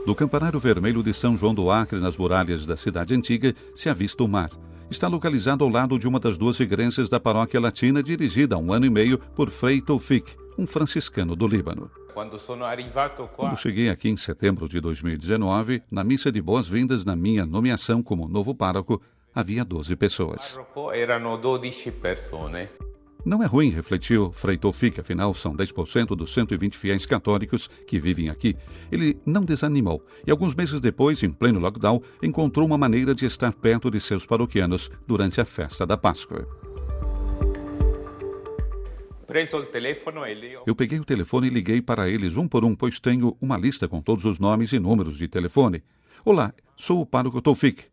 Do campanário vermelho de São João do Acre, nas muralhas da cidade antiga, se avista o mar. Está localizado ao lado de uma das duas igrejas da paróquia latina, dirigida há 1 ano e meio por Frei Taoufik, um franciscano do Líbano. Quando cheguei aqui em setembro de 2019, na missa de boas-vindas na minha nomeação como novo pároco, havia 12 pessoas. Não é ruim, refletiu Frei Taoufik, afinal são 10% dos 120 fiéis católicos que vivem aqui. Ele não desanimou e alguns meses depois, em pleno lockdown, encontrou uma maneira de estar perto de seus paroquianos durante a festa da Páscoa. Eu peguei o telefone e liguei para eles um por um, pois tenho uma lista com todos os nomes e números de telefone. Olá, sou o pároco Taoufik.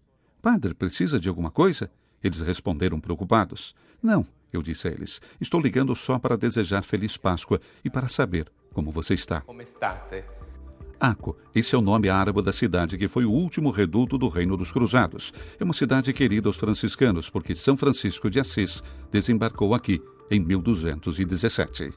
Padre, precisa de alguma coisa? Eles responderam preocupados. Não, eu disse a eles. Estou ligando só para desejar Feliz Páscoa e para saber como você está. Aco, esse é o nome árabe da cidade que foi o último reduto do Reino dos Cruzados. É uma cidade querida aos franciscanos porque São Francisco de Assis desembarcou aqui em 1217.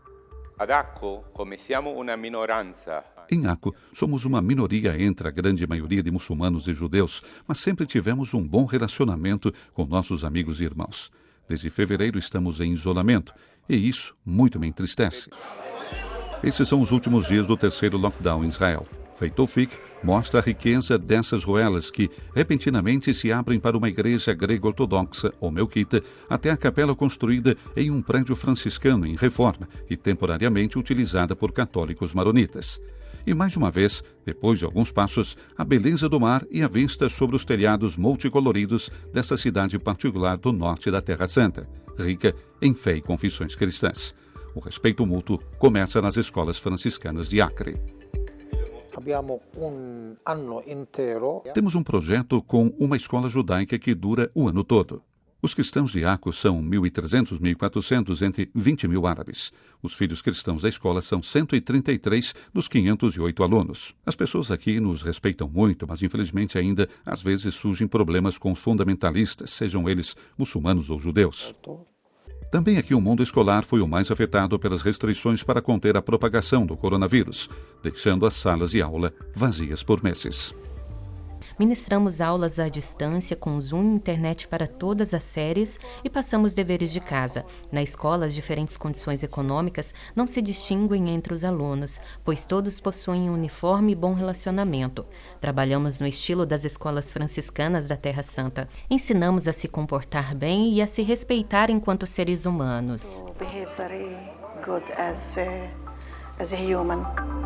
Em Aco, somos uma minoria entre a grande maioria de muçulmanos e judeus, mas sempre tivemos um bom relacionamento com nossos amigos e irmãos. Desde fevereiro estamos em isolamento, e isso muito me entristece. Esses são os últimos dias do terceiro lockdown em Israel. Frei Taoufik mostra a riqueza dessas ruelas que repentinamente se abrem para uma igreja grego-ortodoxa ou melquita até a capela construída em um prédio franciscano em reforma e temporariamente utilizada por católicos maronitas. E mais uma vez, depois de alguns passos, a beleza do mar e a vista sobre os telhados multicoloridos dessa cidade particular do norte da Terra Santa, rica em fé e confissões cristãs. O respeito mútuo começa nas escolas franciscanas de Acre. Temos um projeto com uma escola judaica que dura o ano todo. Os cristãos de Aco são 1.300, 1.400, entre 20 mil árabes. Os filhos cristãos da escola são 133 dos 508 alunos. As pessoas aqui nos respeitam muito, mas infelizmente ainda às vezes surgem problemas com os fundamentalistas, sejam eles muçulmanos ou judeus. Também aqui o mundo escolar foi o mais afetado pelas restrições para conter a propagação do coronavírus, deixando as salas de aula vazias por meses. Ministramos aulas à distância com Zoom e internet para todas as séries e passamos deveres de casa. Na escola, as diferentes condições econômicas não se distinguem entre os alunos, pois todos possuem um uniforme e bom relacionamento. Trabalhamos no estilo das escolas franciscanas da Terra Santa. Ensinamos a se comportar bem e a se respeitar enquanto seres humanos. Behave very good as a human.